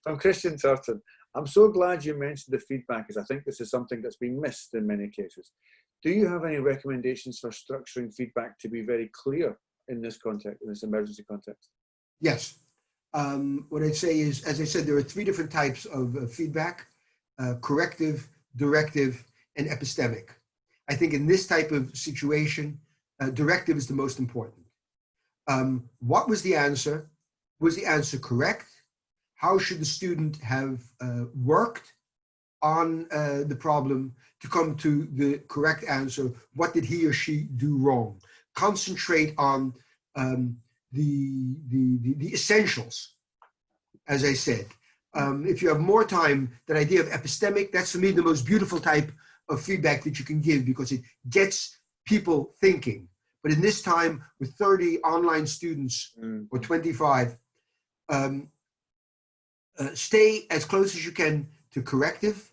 From Christian Turton, I'm so glad you mentioned the feedback, as I think this is something that's been missed in many cases. Do you have any recommendations for structuring feedback to be very clear in this context, in this emergency context? Yes. What I'd say is, as I said, there are 3 different types of feedback: corrective, directive, and epistemic. I think in this type of situation, directive is the most important. What was the answer? Was the answer correct? How should the student have worked on the problem to come to the correct answer? What did he or she do wrong? Concentrate on the essentials, as I said. If you have more time, that idea of epistemic, that's for me the most beautiful type of feedback that you can give, because it gets people thinking. But in this time, with 30 online students or 25, stay as close as you can to corrective,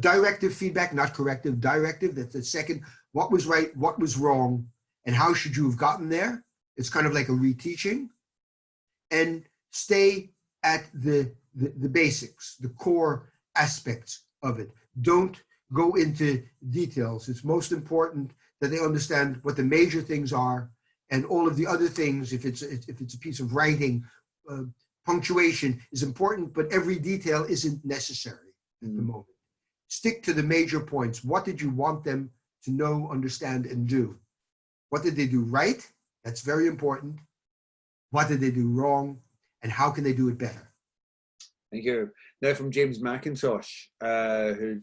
directive feedback, not corrective, directive. That's the second. What was right, what was wrong, and how should you have gotten there? It's kind of like a reteaching. And stay at the basics, the core aspects of it. Don't go into details. It's most important that they understand what the major things are, and all of the other things, if it's a piece of writing, punctuation is important, but every detail isn't necessary at the moment. Stick to the major points. What did you want them to know, understand, and do? What did they do right? That's very important. What did they do wrong? And how can they do it better? Thank you. Now from James McIntosh, who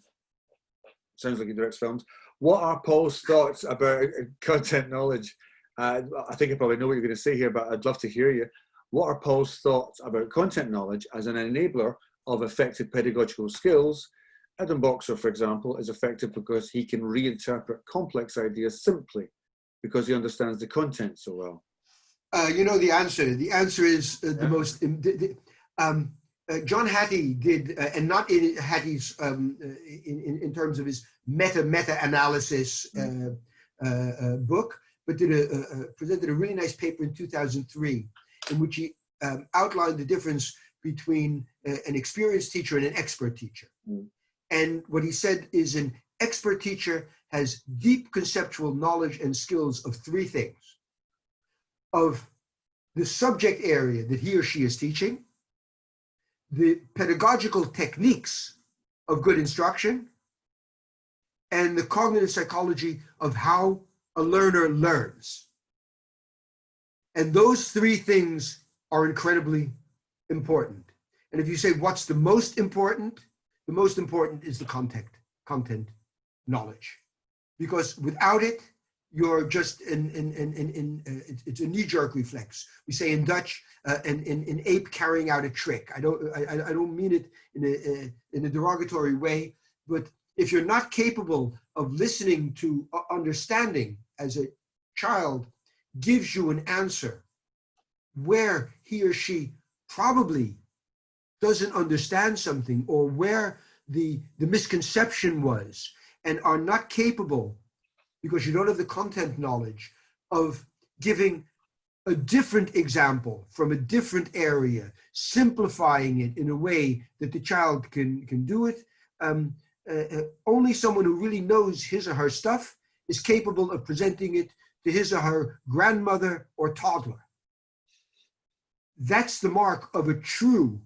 sounds like he directs films. What are Paul's thoughts about content knowledge? I think I probably know what you're going to say here, but I'd love to hear you. What are Paul's thoughts about content knowledge as an enabler of effective pedagogical skills? Adam Boxer, for example, is effective because he can reinterpret complex ideas simply because he understands the content so well. You know the answer. The answer is the most. John Hattie did, and not in Hattie's in terms of his meta-analysis book, but presented a really nice paper in 2003 in which he outlined the difference between an experienced teacher and an expert teacher. And what he said is an expert teacher has deep conceptual knowledge and skills of three things: of the subject area that he or she is teaching, the pedagogical techniques of good instruction, and the cognitive psychology of how a learner learns. And those three things are incredibly important. And if you say, what's the most important? The most important is the content knowledge. Because without it, you're just it's a knee-jerk reflex. We say in Dutch, an ape carrying out a trick. I don't mean it in a derogatory way, but if you're not capable of listening to understanding as a child gives you an answer where he or she probably doesn't understand something, or where the misconception was, and are not capable, because you don't have the content knowledge, of giving a different example from a different area, simplifying it in a way that the child can do it. Only someone who really knows his or her stuff is capable of presenting it to his or her grandmother or toddler. That's the mark of a true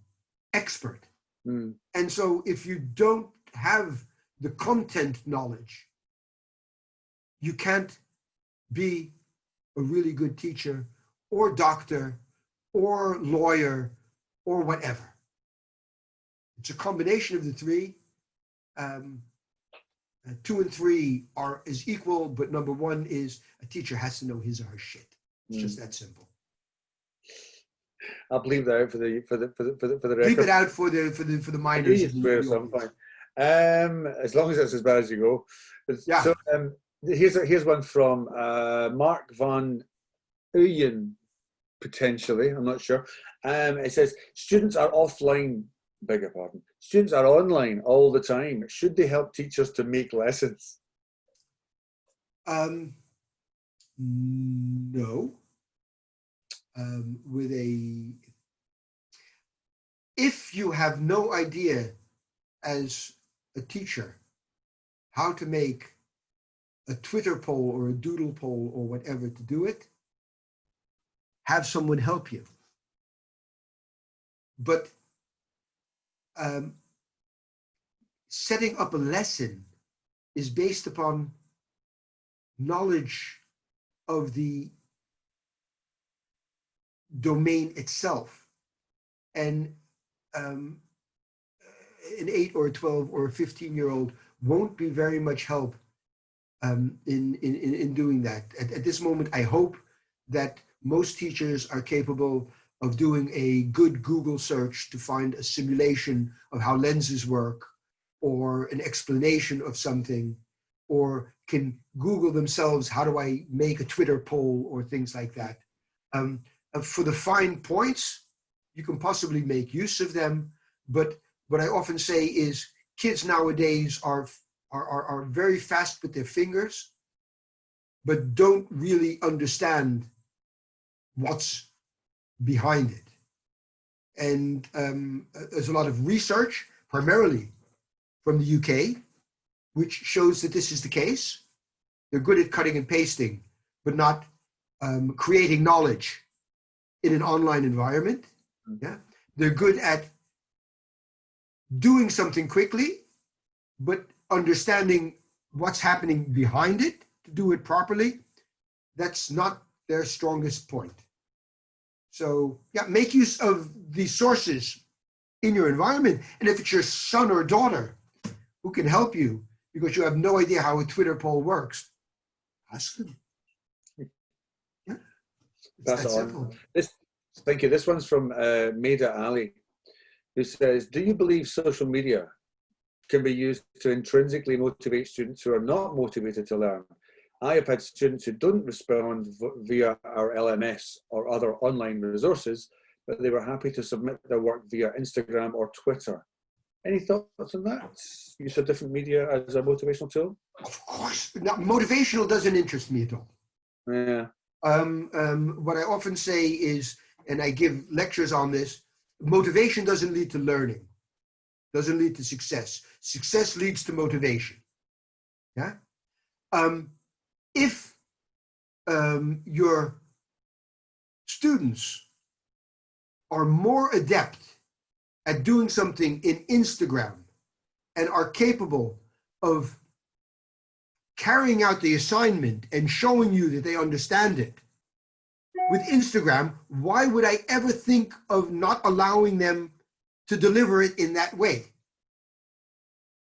expert. And so if you don't have the content knowledge, you can't be a really good teacher or doctor or lawyer or whatever. It's a combination of the three. 2 and 3 is equal, but number 1 is a teacher has to know his or her shit. It's just that simple. I'll bleep that out for the record. Bleep it out for the minors. As long as it's as bad as you go. Yeah. So here's one from Mark van Uyen, potentially. I'm not sure. It says students are offline. Beg your pardon. Students are online all the time. Should they help teachers to make lessons? No. If you have no idea as a teacher how to make a Twitter poll or a doodle poll or whatever to do it, have someone help you. But setting up a lesson is based upon knowledge of the domain itself. And an 8 or a 12 or a 15-year-old won't be very much help in doing that. At this moment, I hope that most teachers are capable of doing a good Google search to find a simulation of how lenses work, or an explanation of something, or can Google themselves, how do I make a Twitter poll, or things like that. For the fine points, you can possibly make use of them, but what I often say is kids nowadays are very fast with their fingers, but don't really understand what's behind it. And there's a lot of research, primarily from the UK, which shows that this is the case. They're good at cutting and pasting, but not creating knowledge in an online environment. Yeah, they're good at doing something quickly, but understanding what's happening behind it to do it properly. That's not their strongest point. So yeah, make use of the sources in your environment. And if it's your son or daughter who can help you because you have no idea how a Twitter poll works, ask them. Yeah, that's that simple. Thank you. This one's from Maida Ali, who says, do you believe social media can be used to intrinsically motivate students who are not motivated to learn? I have had students who don't respond via our LMS or other online resources, but they were happy to submit their work via Instagram or Twitter. Any thoughts on that? Use of different media as a motivational tool? Of course, not, motivational doesn't interest me at all. Yeah. What I often say is, and I give lectures on this, motivation doesn't lead to learning, doesn't lead to success. Success leads to motivation. Yeah. If your students are more adept at doing something in Instagram and are capable of carrying out the assignment and showing you that they understand it with Instagram, why would I ever think of not allowing them to deliver it in that way?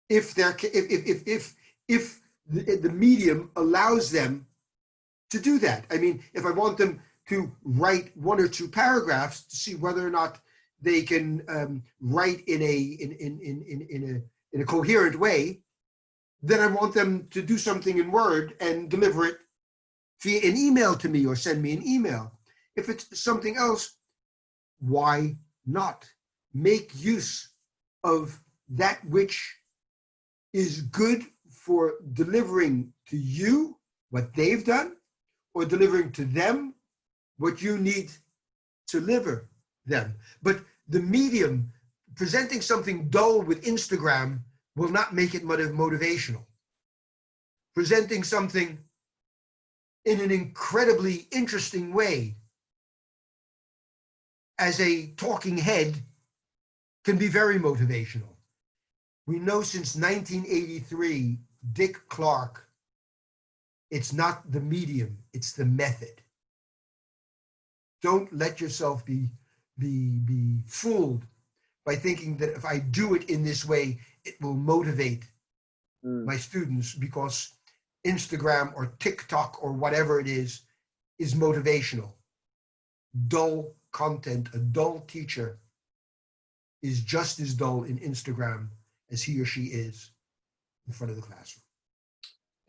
If the medium allows them to do that. I mean, if I want them to write 1 or 2 paragraphs to see whether or not they can write in a coherent way, then I want them to do something in Word and deliver it via an email to me or send me an email. If it's something else, why not? Make use of that which is good for delivering to you what they've done, or delivering to them what you need to deliver them. But the medium, presenting something dull with Instagram, will not make it motivational. Presenting something in an incredibly interesting way as a talking head can be very motivational. We know since 1983, Dick Clark, it's not the medium, it's the method. Don't let yourself be fooled by thinking that if I do it in this way, it will motivate my students, because Instagram or TikTok or whatever it is motivational. Dull content, a dull teacher is just as dull in Instagram as he or she is in front of the classroom.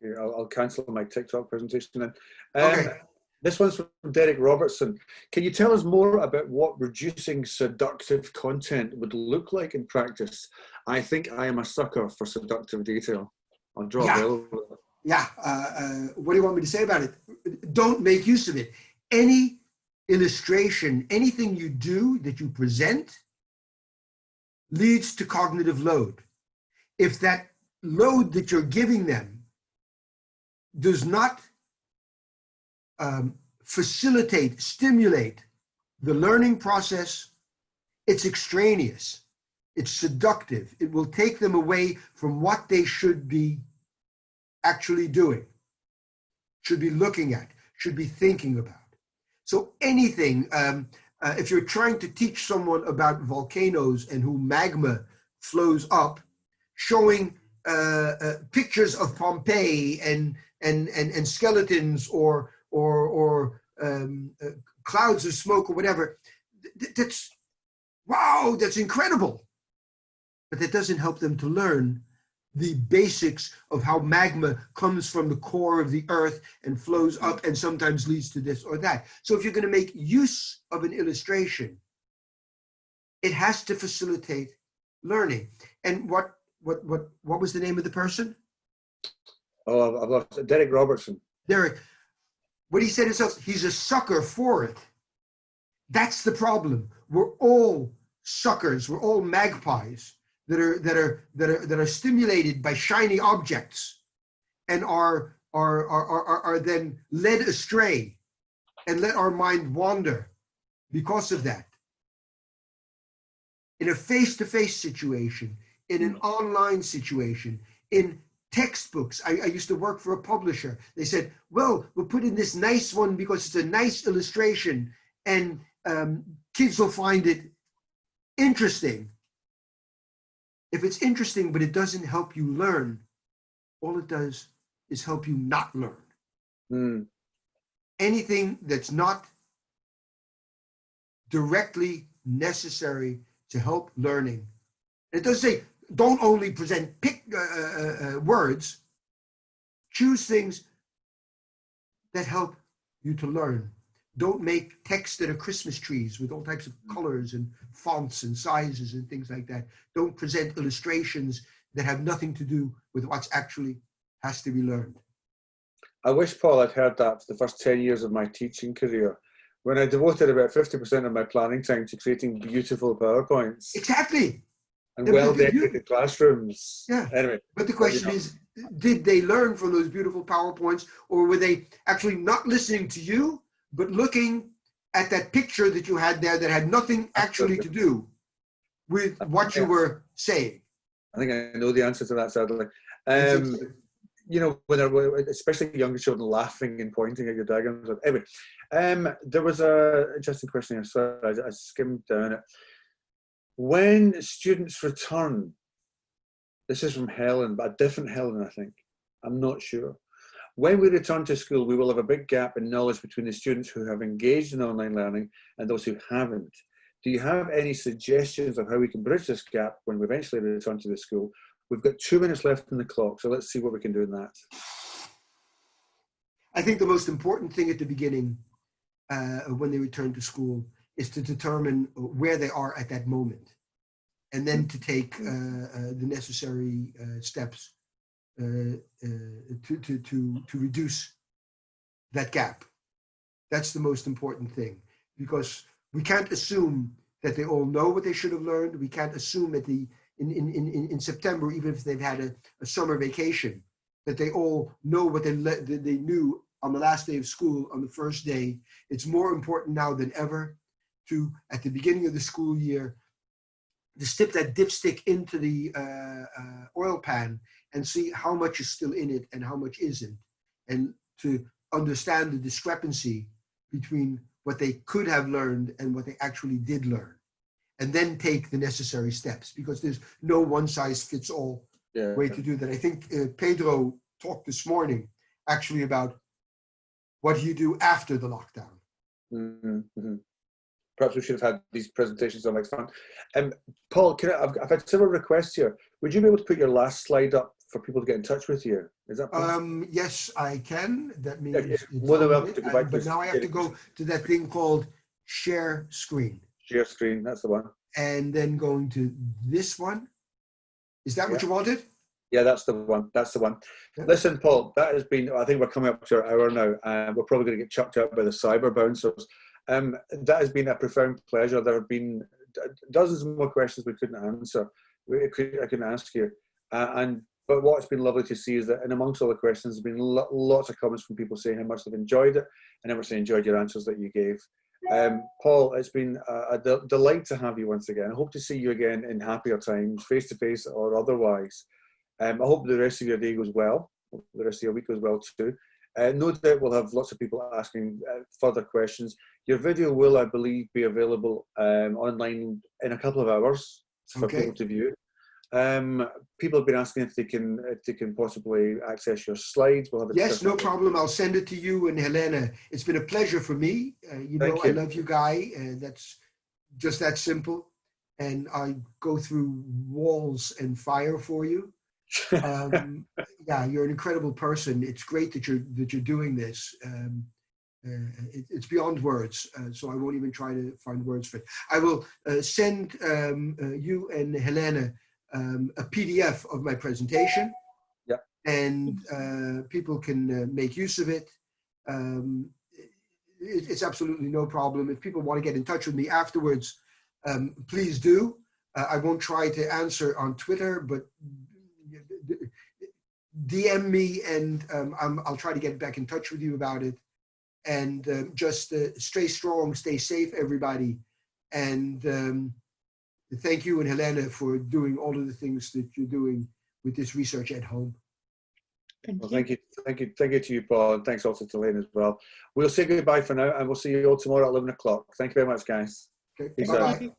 Yeah, I'll cancel my TikTok presentation then. Okay. This one's from Derek Robertson. Can you tell us more about what reducing seductive content would look like in practice? I think I am a sucker for seductive detail. I'll draw a bill. Yeah. What do you want me to say about it? Don't make use of it. Any illustration, anything you do that you present leads to cognitive load. If that load that you're giving them does not facilitate, stimulate the learning process, it's extraneous, it's seductive. It will take them away from what they should be actually doing, should be looking at, should be thinking about. So anything, if you're trying to teach someone about volcanoes and how magma flows up, showing pictures of Pompeii and skeletons or clouds of smoke or whatever, that's wow, that's incredible. But that doesn't help them to learn the basics of how magma comes from the core of the earth and flows up and sometimes leads to this or that. So if you're going to make use of an illustration, it has to facilitate learning. And what was the name of the person? Oh, I've lost it. Derek Robertson. Derek. What he said himself, he's a sucker for it. That's the problem. We're all suckers. We're all magpies that are stimulated by shiny objects and are then led astray and let our mind wander because of that. In a face-to-face situation, in an online situation, in textbooks. I used to work for a publisher. They said, well, we'll put in this nice one because it's a nice illustration and kids will find it interesting. If it's interesting, but it doesn't help you learn, all it does is help you not learn. Mm. Anything that's not directly necessary to help learning. It doesn't say, don't only present words, choose things that help you to learn. Don't make texts that are Christmas trees with all types of colors and fonts and sizes and things like that. Don't present illustrations that have nothing to do with what's actually has to be learned. I wish, Paul, I'd heard that for the first 10 years of my teaching career, when I devoted about 50% of my planning time to creating beautiful PowerPoints. Exactly. And well-decorated classrooms. Yeah. Anyway. But the question is, did they learn from those beautiful PowerPoints, or were they actually not listening to you, but looking at that picture that you had there that had nothing actually to do with what you were saying? I think I know the answer to that, sadly. You know, when especially younger children laughing and pointing at your diagrams. Anyway, there was an interesting question here, so I skimmed down it. When students return, this is from Helen, but a different Helen, I think. I'm not sure. When we return to school, we will have a big gap in knowledge between the students who have engaged in online learning and those who haven't. Do you have any suggestions of how we can bridge this gap when we eventually return to the school? We've got 2 minutes left on the clock, so let's see what we can do in that. I think the most important thing at the beginning, when they return to school, is to determine where they are at that moment, and then to take the necessary steps to reduce that gap. That's the most important thing, because we can't assume that they all know what they should have learned. We can't assume that in September, even if they've had a summer vacation, that they all know what they knew on the last day of school, on the first day. It's more important now than ever to, at the beginning of the school year, to stick that dipstick into the oil pan and see how much is still in it and how much isn't, and to understand the discrepancy between what they could have learned and what they actually did learn, and then take the necessary steps, because there's no one-size-fits-all way to do that. I think Pedro talked this morning actually about what you do after the lockdown. Mm-hmm. Perhaps we should have had these presentations on next time. Paul, I've had several requests here. Would you be able to put your last slide up for people to get in touch with you? Is that possible? Yes, I can. That means it's more than welcome to go back. But now I have to go to that thing called share screen. Share screen, that's the one. And then going to this one. Is that what you wanted? Yeah, that's the one. That's the one. Yeah. Listen, Paul, that has been, I think we're coming up to our hour now, and we're probably going to get chucked out by the cyber bouncers. That has been a profound pleasure. There have been dozens more questions we couldn't answer. I couldn't ask you. But what's been lovely to see is that in amongst all the questions, there's been lots of comments from people saying how much they've enjoyed it and how much they enjoyed your answers that you gave. Paul, it's been a delight to have you once again. I hope to see you again in happier times, face-to-face or otherwise. I hope the rest of your day goes well. Hope the rest of your week goes well too. No doubt we'll have lots of people asking further questions. Your video will, I believe, be available online in a couple of hours for people to view. People have been asking if they can possibly access your slides. We'll have yes, no problem. I'll send it to you and Helena. It's been a pleasure for me. You know, I love you, Guy. That's just that simple. And I go through walls and fire for you. Yeah, you're an incredible person. It's great that you're doing this. It's beyond words, so I won't even try to find words for it. I will send you and Helena a PDF of my presentation, and people can make use of it. It's absolutely no problem. If people want to get in touch with me afterwards, please do. I won't try to answer on Twitter, but DM me, and I'll try to get back in touch with you about it. And just stay strong, stay safe, everybody. And thank you and Helena for doing all of the things that you're doing with this research at home. Thank you to you, Paul, and thanks also to Helena as well. We'll say goodbye for now, and we'll see you all tomorrow at 11 o'clock. Thank you very much, guys. Okay, bye-bye.